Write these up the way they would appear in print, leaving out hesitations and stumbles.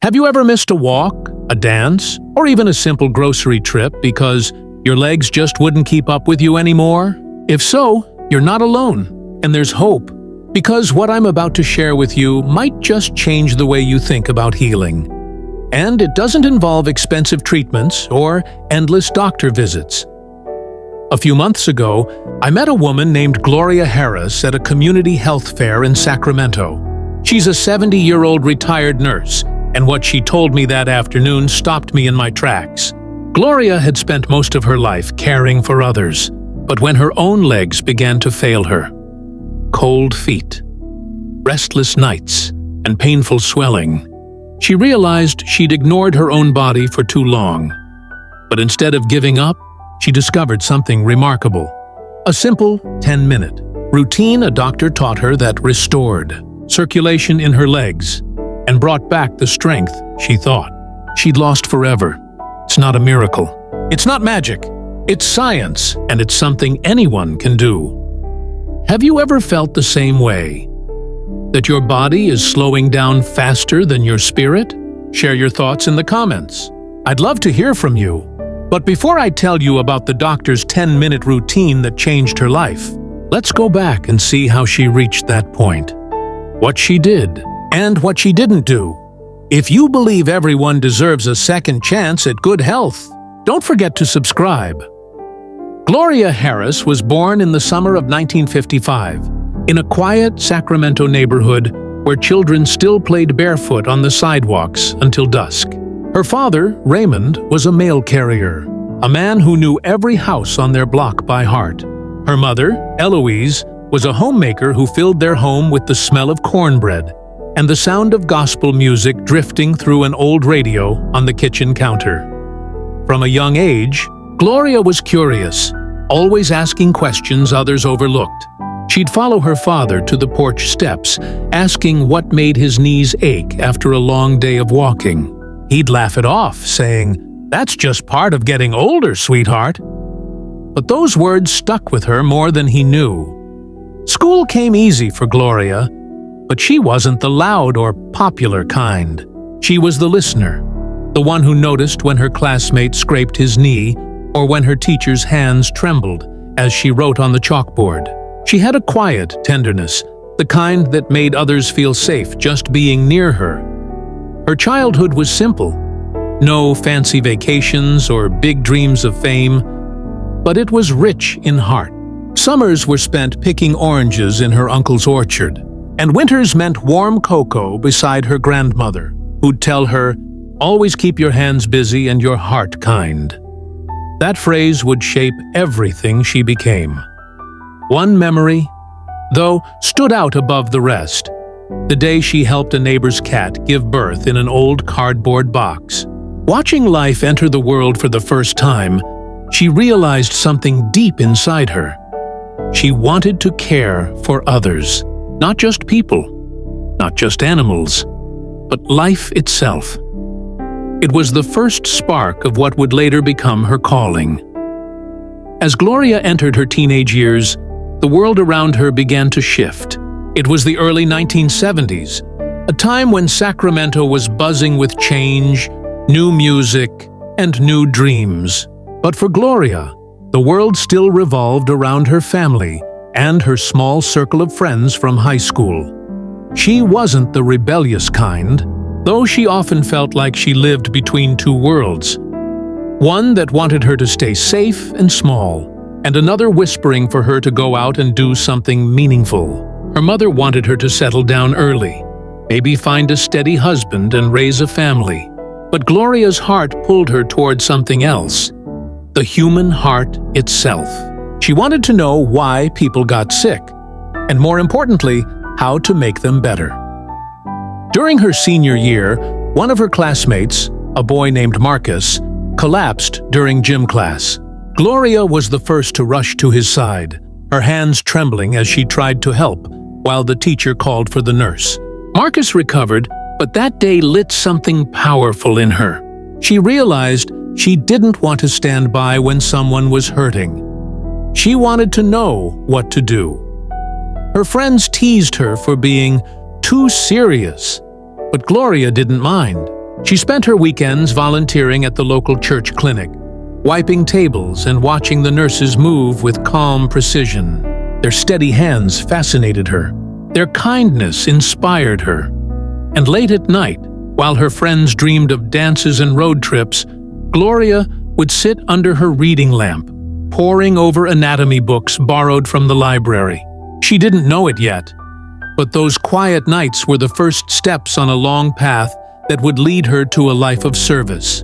Have you ever missed a walk, a dance, or even a simple grocery trip because your legs just wouldn't keep up with you anymore? If so, you're not alone, and there's hope. Because what I'm about to share with you might just change the way you think about healing. And it doesn't involve expensive treatments or endless doctor visits. A few months ago, I met a woman named Gloria Harris at a community health fair in Sacramento. She's a 70-year-old retired nurse, and what she told me that afternoon stopped me in my tracks. Gloria had spent most of her life caring for others, but when her own legs began to fail her, cold feet, restless nights, and painful swelling, she realized she'd ignored her own body for too long. But instead of giving up, she discovered something remarkable. A simple 10-minute routine a doctor taught her that restored circulation in her legs and brought back the strength she thought she'd lost forever. It's not a miracle. It's not magic. It's science, and it's something anyone can do. Have you ever felt the same way? That your body is slowing down faster than your spirit? Share your thoughts in the comments. I'd love to hear from you. But before I tell you about the doctor's 10-minute routine that changed her life, let's go back and see how she reached that point. What she did, and what she didn't do. If you believe everyone deserves a second chance at good health, don't forget to subscribe. Gloria Harris was born in the summer of 1955 in a quiet Sacramento neighborhood where children still played barefoot on the sidewalks until dusk. Her father, Raymond, was a mail carrier, a man who knew every house on their block by heart. Her mother, Eloise, was a homemaker who filled their home with the smell of cornbread and the sound of gospel music drifting through an old radio on the kitchen counter. From a young age, Gloria was curious, always asking questions others overlooked. She'd follow her father to the porch steps, asking what made his knees ache after a long day of walking. He'd laugh it off, saying, "That's just part of getting older, sweetheart." But those words stuck with her more than he knew. School came easy for Gloria, but she wasn't the loud or popular kind. She was the listener, the one who noticed when her classmate scraped his knee or when her teacher's hands trembled as she wrote on the chalkboard. She had a quiet tenderness, the kind that made others feel safe just being near her. Her childhood was simple. No fancy vacations or big dreams of fame, but it was rich in heart. Summers were spent picking oranges in her uncle's orchard, and winters meant warm cocoa beside her grandmother, who'd tell her, "Always keep your hands busy and your heart kind." That phrase would shape everything she became. One memory, though, stood out above the rest. The day she helped a neighbor's cat give birth in an old cardboard box. Watching life enter the world for the first time, she realized something deep inside her. She wanted to care for others, not just people, not just animals, but life itself. It was the first spark of what would later become her calling. As Gloria entered her teenage years, the world around her began to shift. It was the early 1970s, a time when Sacramento was buzzing with change, new music, and new dreams. But for Gloria, the world still revolved around her family and her small circle of friends from high school. She wasn't the rebellious kind, though she often felt like she lived between two worlds. One that wanted her to stay safe and small, and another whispering for her to go out and do something meaningful. Her mother wanted her to settle down early, maybe find a steady husband and raise a family. But Gloria's heart pulled her toward something else, the human heart itself. She wanted to know why people got sick, and more importantly, how to make them better. During her senior year, one of her classmates, a boy named Marcus, collapsed during gym class. Gloria was the first to rush to his side, her hands trembling as she tried to help, while the teacher called for the nurse. Marcus recovered, but that day lit something powerful in her. She realized she didn't want to stand by when someone was hurting. She wanted to know what to do. Her friends teased her for being too serious, but Gloria didn't mind. She spent her weekends volunteering at the local church clinic, wiping tables and watching the nurses move with calm precision. Their steady hands fascinated her. Their kindness inspired her. And late at night, while her friends dreamed of dances and road trips, Gloria would sit under her reading lamp, poring over anatomy books borrowed from the library. She didn't know it yet, but those quiet nights were the first steps on a long path that would lead her to a life of service.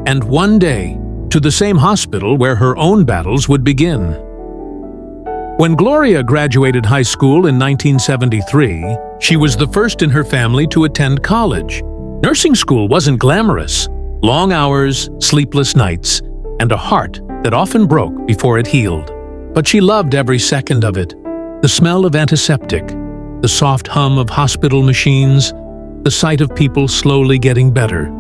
And one day, to the same hospital where her own battles would begin. When Gloria graduated high school in 1973, she was the first in her family to attend college. Nursing school wasn't glamorous. Long hours, sleepless nights, and a heart that often broke before it healed. But she loved every second of it. The smell of antiseptic, the soft hum of hospital machines, the sight of people slowly getting better.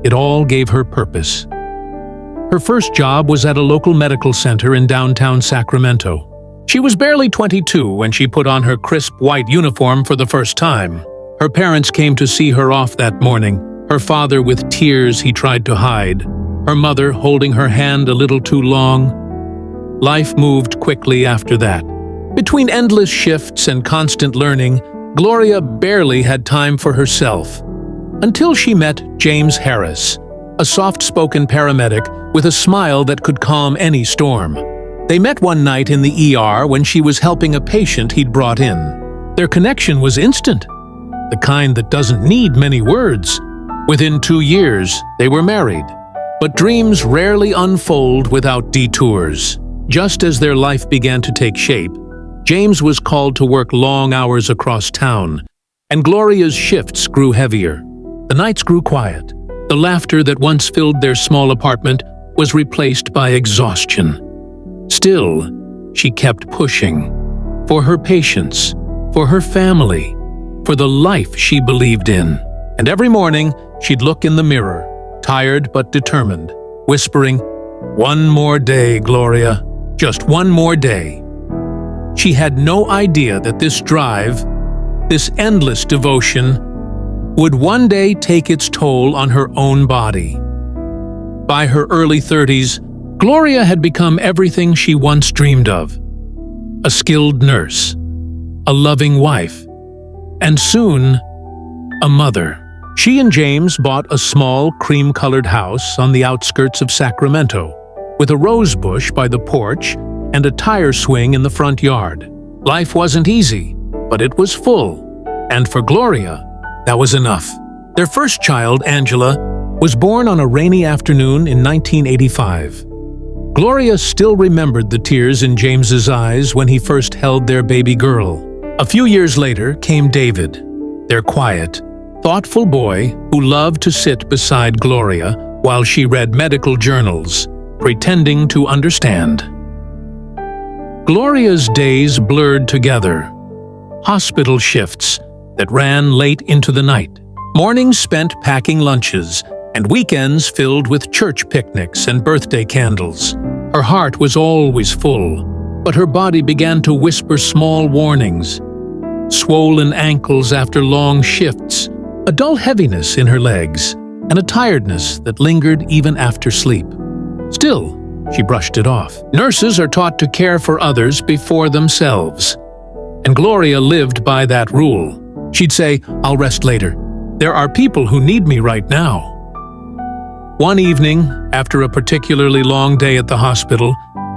It all gave her purpose. Her first job was at a local medical center in downtown Sacramento. She was barely 22 when she put on her crisp white uniform for the first time. Her parents came to see her off that morning, her father with tears he tried to hide, her mother holding her hand a little too long. Life moved quickly after that. Between endless shifts and constant learning, Gloria barely had time for herself. Until she met James Harris, a soft-spoken paramedic with a smile that could calm any storm. They met one night in the ER when she was helping a patient he'd brought in. Their connection was instant, the kind that doesn't need many words. Within 2 years, they were married. But dreams rarely unfold without detours. Just as their life began to take shape, James was called to work long hours across town, and Gloria's shifts grew heavier. The nights grew quiet. The laughter that once filled their small apartment was replaced by exhaustion. Still, she kept pushing. For her patients, for her family, for the life she believed in. And every morning, she'd look in the mirror, tired but determined, whispering, "One more day, Gloria, just one more day." She had no idea that this drive, this endless devotion, would one day take its toll on her own body. By her early 30s, Gloria had become everything she once dreamed of. A skilled nurse, a loving wife, and soon, a mother. She and James bought a small, cream-colored house on the outskirts of Sacramento, with a rose bush by the porch and a tire swing in the front yard. Life wasn't easy, but it was full. And for Gloria, that was enough. Their first child, Angela, was born on a rainy afternoon in 1985. Gloria still remembered the tears in James's eyes when he first held their baby girl. A few years later came David, their quiet, thoughtful boy who loved to sit beside Gloria while she read medical journals, pretending to understand. Gloria's days blurred together. Hospital shifts that ran late into the night. Mornings spent packing lunches, and weekends filled with church picnics and birthday candles. Her heart was always full, but her body began to whisper small warnings. Swollen ankles after long shifts, a dull heaviness in her legs, and a tiredness that lingered even after sleep. Still, she brushed it off. Nurses are taught to care for others before themselves. And Gloria lived by that rule. She'd say, "I'll rest later. There are people who need me right now." One evening, after a particularly long day at the hospital,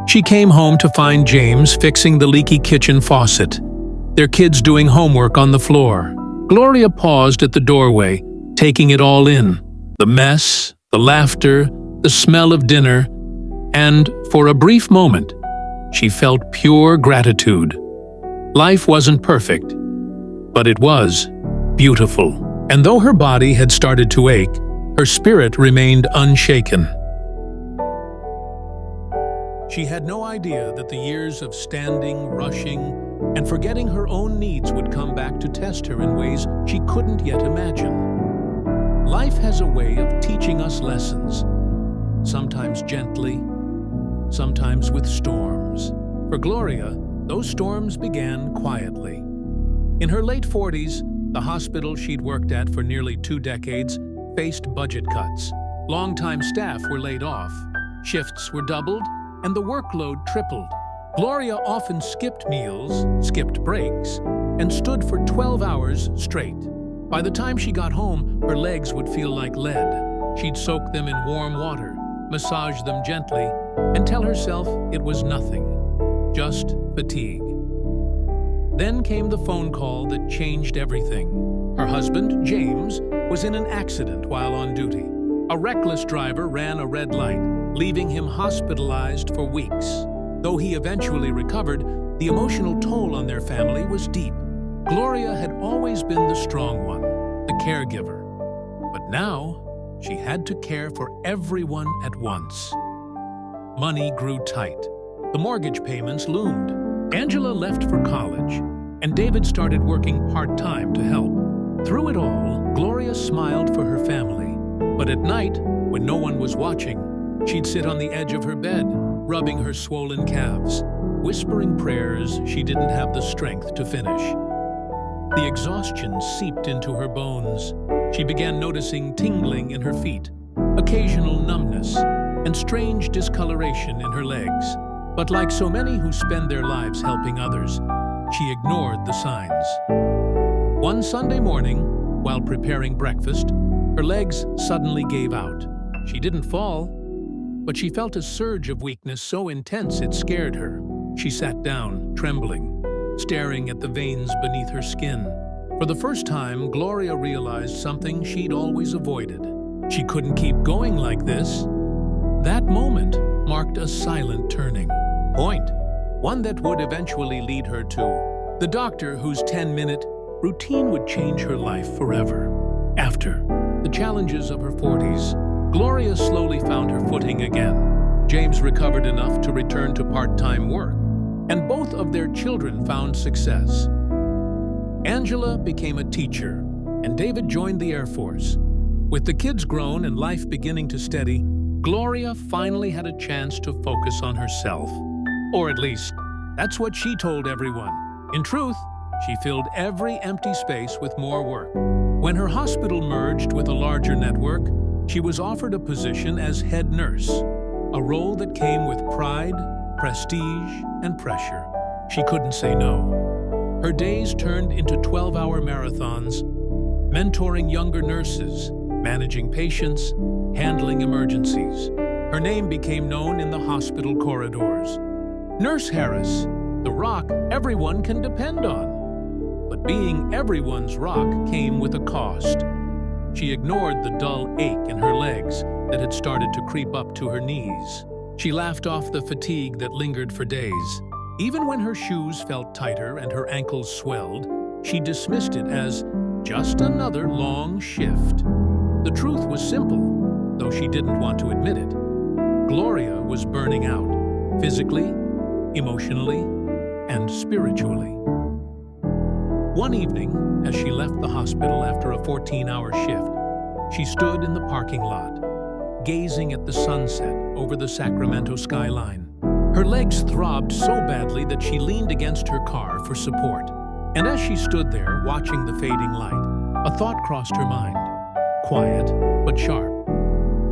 she came home to find James fixing the leaky kitchen faucet, their kids doing homework on the floor. Gloria paused at the doorway, taking it all in. The mess, the laughter, the smell of dinner, and, for a brief moment, she felt pure gratitude. Life wasn't perfect, but it was beautiful. And though her body had started to ache, her spirit remained unshaken. She had no idea that the years of standing, rushing, and forgetting her own needs would come back to test her in ways she couldn't yet imagine. Life has a way of teaching us lessons, sometimes gently, sometimes with storms. For Gloria, those storms began quietly. In her late 40s, the hospital she'd worked at for nearly 2 decades faced budget cuts. Longtime staff were laid off. Shifts were doubled, and the workload tripled. Gloria often skipped meals, skipped breaks, and stood for 12 hours straight. By the time she got home, her legs would feel like lead. She'd soak them in warm water, massage them gently, and tell herself it was nothing, just fatigue. Then came the phone call that changed everything. Her husband, James, was in an accident while on duty. A reckless driver ran a red light, leaving him hospitalized for weeks. Though he eventually recovered, the emotional toll on their family was deep. Gloria had always been the strong one, the caregiver. But now, she had to care for everyone at once. Money grew tight. The mortgage payments loomed. Angela left for college, and David started working part-time to help. Through it all, Gloria smiled for her family. But at night, when no one was watching, she'd sit on the edge of her bed, rubbing her swollen calves, whispering prayers she didn't have the strength to finish. The exhaustion seeped into her bones. She began noticing tingling in her feet, occasional numbness, and strange discoloration in her legs. But like so many who spend their lives helping others, she ignored the signs. One Sunday morning, while preparing breakfast, her legs suddenly gave out. She didn't fall, but she felt a surge of weakness so intense it scared her. She sat down, trembling, staring at the veins beneath her skin. For the first time, Gloria realized something she'd always avoided. She couldn't keep going like this. That moment marked a silent turning point, one that would eventually lead her to the doctor whose 10-minute routine would change her life forever. After the challenges of her 40s, Gloria slowly found her footing again. James recovered enough to return to part-time work, and both of their children found success. Angela became a teacher, and David joined the Air Force. With the kids grown and life beginning to steady, Gloria finally had a chance to focus on herself. Or at least, that's what she told everyone. In truth, she filled every empty space with more work. When her hospital merged with a larger network, she was offered a position as head nurse, a role that came with pride, prestige, and pressure. She couldn't say no. Her days turned into 12-hour marathons, mentoring younger nurses, managing patients, handling emergencies. Her name became known in the hospital corridors. Nurse Harris, the rock everyone can depend on. But being everyone's rock came with a cost. She ignored the dull ache in her legs that had started to creep up to her knees. She laughed off the fatigue that lingered for days. Even when her shoes felt tighter and her ankles swelled, she dismissed it as just another long shift. The truth was simple, though she didn't want to admit it. Gloria was burning out, physically, emotionally, and spiritually. One evening, as she left the hospital after a 14-hour shift, she stood in the parking lot, gazing at the sunset over the Sacramento skyline. Her legs throbbed so badly that she leaned against her car for support. And as she stood there, watching the fading light, a thought crossed her mind. Quiet, but sharp.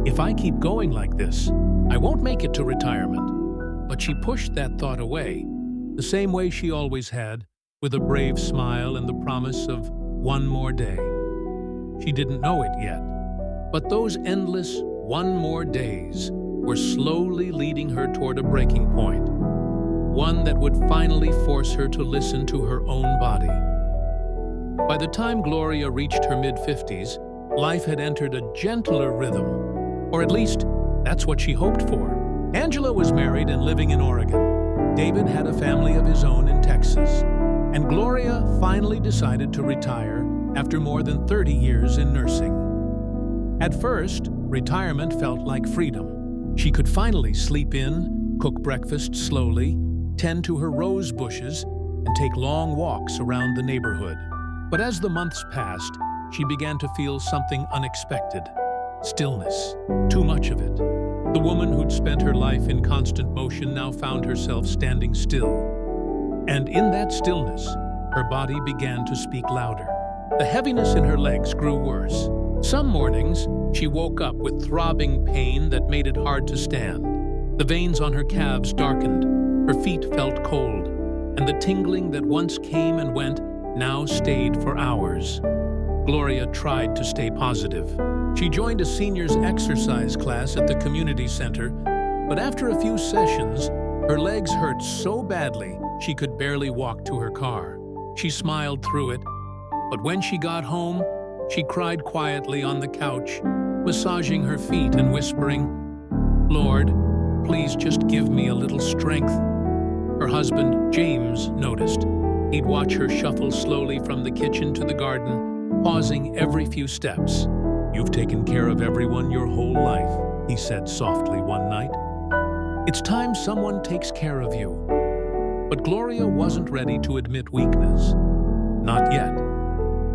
If I keep going like this, I won't make it to retirement. But she pushed that thought away, the same way she always had, with a brave smile and the promise of one more day. She didn't know it yet, but those endless one more days were slowly leading her toward a breaking point, one that would finally force her to listen to her own body. By the time Gloria reached her mid-50s, life had entered a gentler rhythm, or at least that's what she hoped for. Angela was married and living in Oregon. David had a family of his own in Texas, and Gloria finally decided to retire after more than 30 years in nursing. At first, retirement felt like freedom. She could finally sleep in, cook breakfast slowly, tend to her rose bushes, and take long walks around the neighborhood. But as the months passed, she began to feel something unexpected. Stillness. Too much of it. The woman who'd spent her life in constant motion now found herself standing still. And in that stillness, her body began to speak louder. The heaviness in her legs grew worse, Some mornings, she woke up with throbbing pain that made it hard to stand. The veins on her calves darkened, her feet felt cold, and the tingling that once came and went now stayed for hours. Gloria tried to stay positive. She joined a seniors exercise class at the community center, but after a few sessions, her legs hurt so badly she could barely walk to her car. She smiled through it, but when she got home, she cried quietly on the couch, massaging her feet and whispering, "Lord, please just give me a little strength." Her husband, James, noticed. He'd watch her shuffle slowly from the kitchen to the garden, pausing every few steps. "You've taken care of everyone your whole life," he said softly one night. "It's time someone takes care of you." But Gloria wasn't ready to admit weakness. Not yet.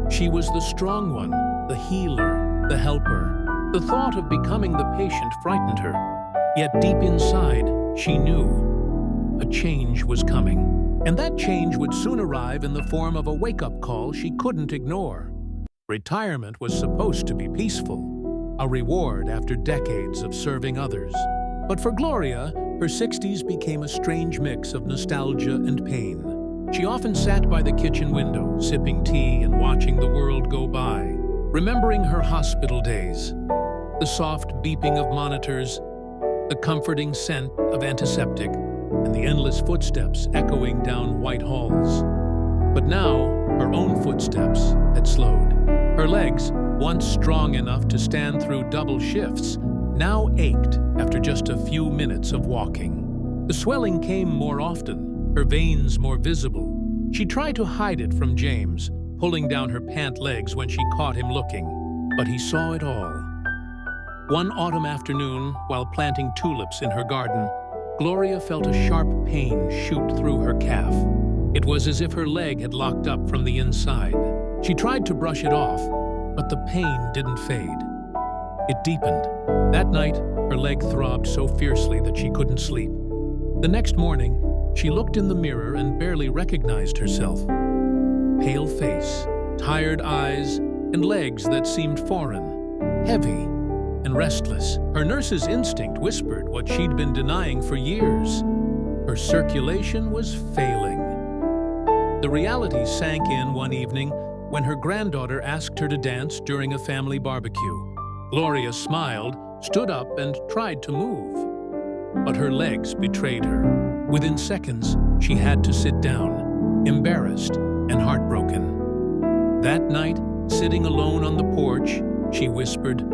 She was the strong one, the healer, the helper. The thought of becoming the patient frightened her. Yet deep inside, she knew a change was coming. And that change would soon arrive in the form of a wake-up call she couldn't ignore. Retirement was supposed to be peaceful, a reward after decades of serving others. But for Gloria, her 60s became a strange mix of nostalgia and pain. She often sat by the kitchen window, sipping tea and watching the world go by, remembering her hospital days, the soft beeping of monitors, the comforting scent of antiseptic, and the endless footsteps echoing down white halls. But now, her own footsteps had slowed. Her legs, once strong enough to stand through double shifts, now ached after just a few minutes of walking. The swelling came more often, her veins more visible. She tried to hide it from James, pulling down her pant legs when she caught him looking, but he saw it all. One autumn afternoon, while planting tulips in her garden, Gloria felt a sharp pain shoot through her calf. It was as if her leg had locked up from the inside. She tried to brush it off, but the pain didn't fade. It deepened. That night, her leg throbbed so fiercely that she couldn't sleep. The next morning, she looked in the mirror and barely recognized herself. Pale face, tired eyes, and legs that seemed foreign, heavy and restless. Her nurse's instinct whispered what she'd been denying for years. Her circulation was failing. The reality sank in one evening when her granddaughter asked her to dance during a family barbecue. Gloria smiled, stood up, and tried to move. But her legs betrayed her. Within seconds, she had to sit down, embarrassed and heartbroken. That night, sitting alone on the porch, she whispered,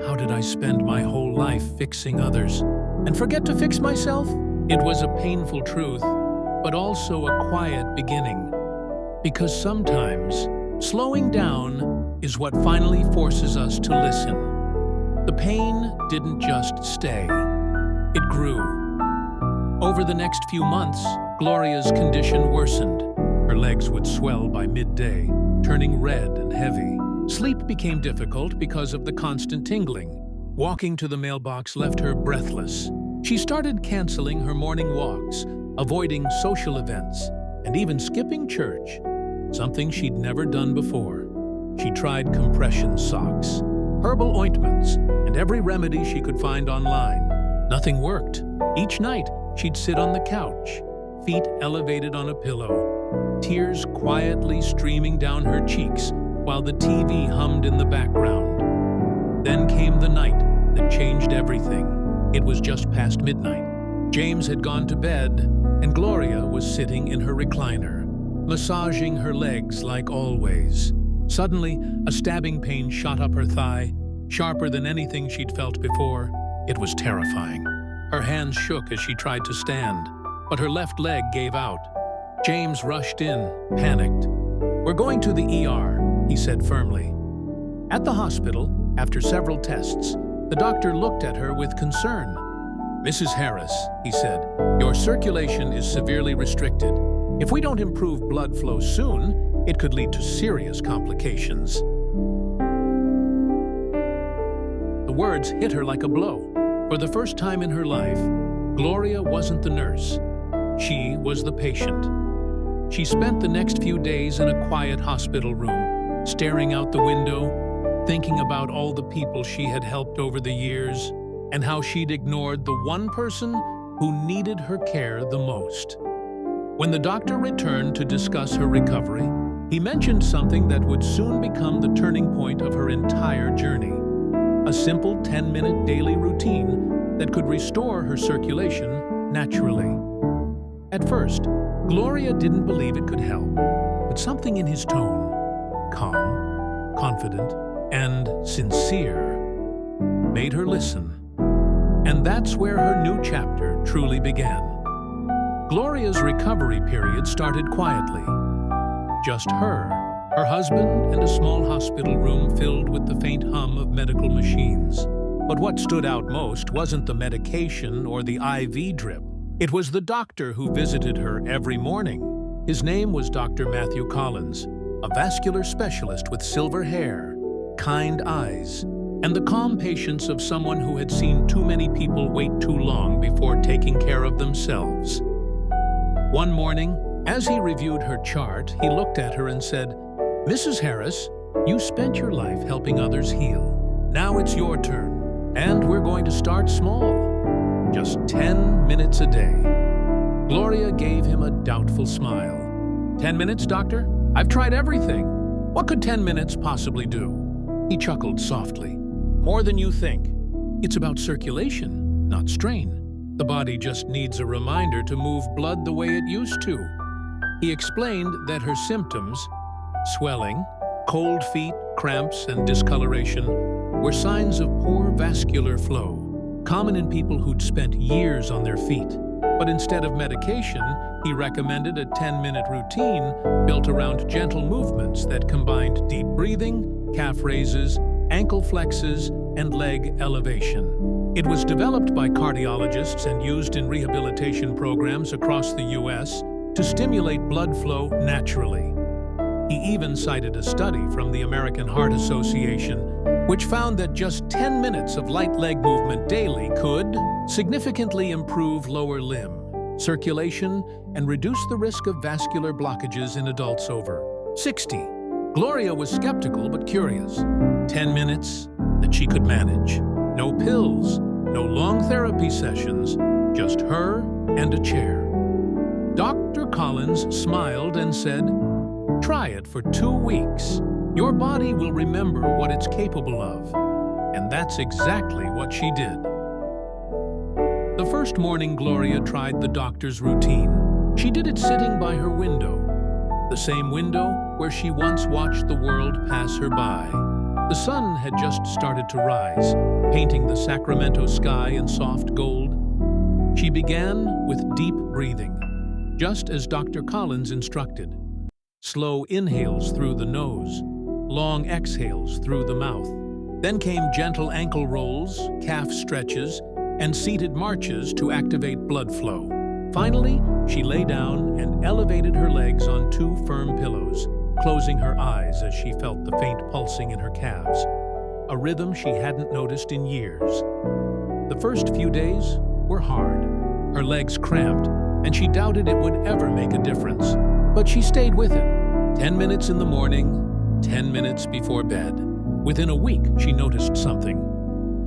"How did I spend my whole life fixing others and forget to fix myself?" It was a painful truth, but also a quiet beginning. Because sometimes, slowing down is what finally forces us to listen. The pain didn't just stay. It grew. Over the next few months, Gloria's condition worsened. Her legs would swell by midday, turning red and heavy. Sleep became difficult because of the constant tingling. Walking to the mailbox left her breathless. She started canceling her morning walks, avoiding social events, and even skipping church, something she'd never done before. She tried compression socks, herbal ointments, and every remedy she could find online. Nothing worked. Each night, she'd sit on the couch, feet elevated on a pillow, tears quietly streaming down her cheeks while the TV hummed in the background. Then came the night that changed everything. It was just past midnight. James had gone to bed, and Gloria was sitting in her recliner, massaging her legs like always. Suddenly, a stabbing pain shot up her thigh, sharper than anything she'd felt before. It was terrifying. Her hands shook as she tried to stand, but her left leg gave out. James rushed in, panicked. "We're going to the ER," he said firmly. At the hospital, after several tests, the doctor looked at her with concern. "Mrs. Harris," he said, "your circulation is severely restricted. If we don't improve blood flow soon, it could lead to serious complications." The words hit her like a blow. For the first time in her life, Gloria wasn't the nurse. She was the patient. She spent the next few days in a quiet hospital room, staring out the window, thinking about all the people she had helped over the years and how she'd ignored the one person who needed her care the most. When the doctor returned to discuss her recovery, he mentioned something that would soon become the turning point of her entire journey. A simple 10-minute daily routine that could restore her circulation naturally. At first, Gloria didn't believe it could help, but something in his tone, calm, confident, and sincere, made her listen. And that's where her new chapter truly began. Gloria's recovery period started quietly. Just her husband, and a small hospital room filled with the faint hum of medical machines. But what stood out most wasn't the medication or the IV drip. It was the doctor who visited her every morning. His name was Dr. Matthew Collins, a vascular specialist with silver hair, kind eyes, and the calm patience of someone who had seen too many people wait too long before taking care of themselves. One morning, as he reviewed her chart, he looked at her and said, "Mrs. Harris, you spent your life helping others heal. Now it's your turn, and we're going to start small. Just 10 minutes a day." Gloria gave him a doubtful smile. 10 minutes, doctor? I've tried everything. What could 10 minutes possibly do?" He chuckled softly. "More than you think. It's about circulation, not strain. The body just needs a reminder to move blood the way it used to." He explained that her symptoms, swelling, cold feet, cramps, and discoloration, were signs of poor vascular flow, common in people who'd spent years on their feet. But instead of medication, he recommended a 10-minute routine built around gentle movements that combined deep breathing, calf raises, ankle flexes, and leg elevation. It was developed by cardiologists and used in rehabilitation programs across the U.S. to stimulate blood flow naturally. He even cited a study from the American Heart Association, which found that just 10 minutes of light leg movement daily could significantly improve lower limb circulation and reduce the risk of vascular blockages in adults over 60. Gloria was skeptical but curious. 10 minutes that she could manage. No pills, no long therapy sessions, just her and a chair. Dr. Collins smiled and said, "Try it for 2 weeks. Your body will remember what it's capable of." And that's exactly what she did. The first morning Gloria tried the doctor's routine. She did it sitting by her window, the same window where she once watched the world pass her by. The sun had just started to rise, painting the Sacramento sky in soft gold. She began with deep breathing, just as Dr. Collins instructed. Slow inhales through the nose, long exhales through the mouth. Then came gentle ankle rolls, calf stretches, and seated marches to activate blood flow. Finally, she lay down and elevated her legs on 2 firm pillows, closing her eyes as she felt the faint pulsing in her calves, a rhythm she hadn't noticed in years. The first few days were hard. Her legs cramped, and she doubted it would ever make a difference. But she stayed with it. 10 minutes in the morning, 10 minutes before bed. Within a week, she noticed something.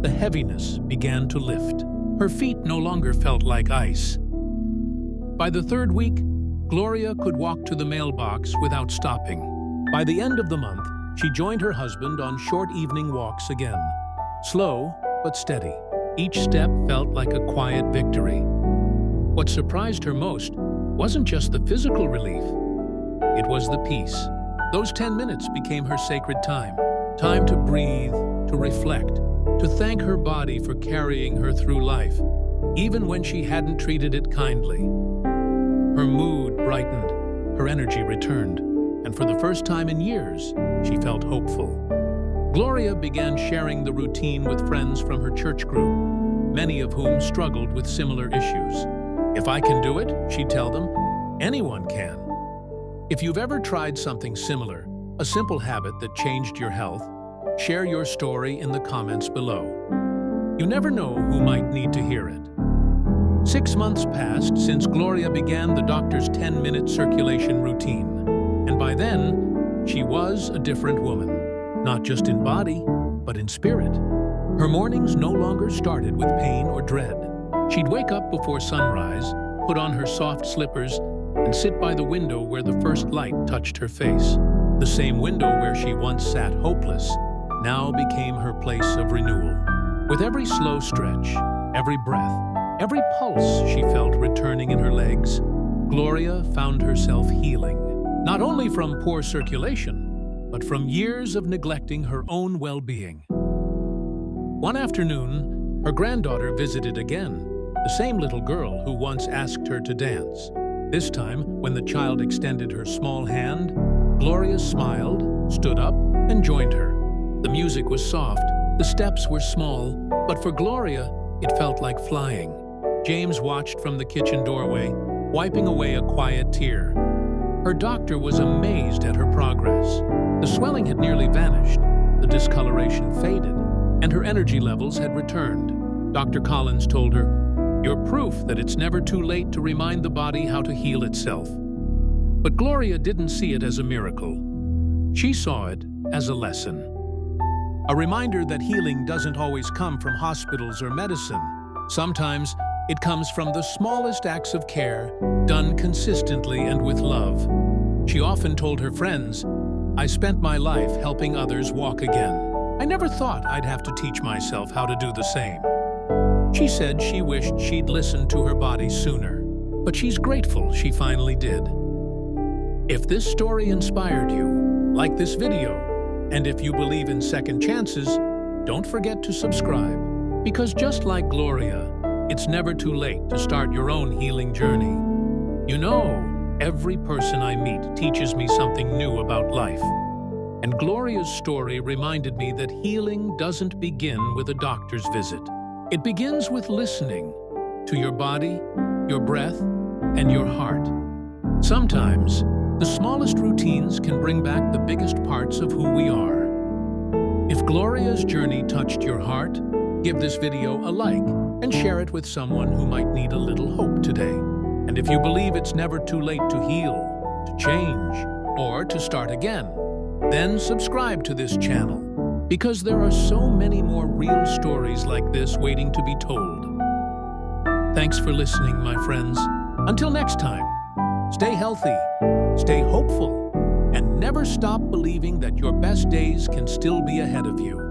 The heaviness began to lift. Her feet no longer felt like ice. By the 3rd week, Gloria could walk to the mailbox without stopping. By the end of the month, she joined her husband on short evening walks again. Slow, but steady. Each step felt like a quiet victory. What surprised her most wasn't just the physical relief. It was the peace. Those 10 minutes became her sacred time. Time to breathe, to reflect, to thank her body for carrying her through life, even when she hadn't treated it kindly. Her mood brightened, her energy returned, and for the first time in years, she felt hopeful. Gloria began sharing the routine with friends from her church group, many of whom struggled with similar issues. "If I can do it," she'd tell them, "anyone can." If you've ever tried something similar, a simple habit that changed your health, share your story in the comments below. You never know who might need to hear it. 6 months passed since Gloria began the doctor's 10-minute circulation routine, and by then, she was a different woman. not just in body, but in spirit. Her mornings no longer started with pain or dread. She'd wake up before sunrise, put on her soft slippers, and sit by the window where the first light touched her face. The same window where she once sat hopeless now became her place of renewal. With every slow stretch, every breath, every pulse she felt returning in her legs, Gloria found herself healing, not only from poor circulation, but from years of neglecting her own well-being. One afternoon, her granddaughter visited again, the same little girl who once asked her to dance. This time, when the child extended her small hand, Gloria smiled, stood up, and joined her. The music was soft, the steps were small, but for Gloria, it felt like flying. James watched from the kitchen doorway, wiping away a quiet tear. Her doctor was amazed at her progress. The swelling had nearly vanished, the discoloration faded, and her energy levels had returned. Dr. Collins told her, "You're proof that it's never too late to remind the body how to heal itself." But Gloria didn't see it as a miracle. She saw it as a lesson. A reminder that healing doesn't always come from hospitals or medicine. Sometimes it comes from the smallest acts of care, done consistently and with love. She often told her friends, "I spent my life helping others walk again. I never thought I'd have to teach myself how to do the same." She said she wished she'd listened to her body sooner, but she's grateful she finally did. If this story inspired you, like this video, and if you believe in second chances, don't forget to subscribe, because just like Gloria, it's never too late to start your own healing journey. You know, every person I meet teaches me something new about life. And Gloria's story reminded me that healing doesn't begin with a doctor's visit. It begins with listening to your body, your breath, and your heart. Sometimes, the smallest routines can bring back the biggest parts of who we are. If Gloria's journey touched your heart, give this video a like and share it with someone who might need a little hope today. And if you believe it's never too late to heal, to change, or to start again, then subscribe to this channel, because there are so many more real stories like this waiting to be told. Thanks for listening, my friends. Until next time, stay healthy, stay hopeful, and never stop believing that your best days can still be ahead of you.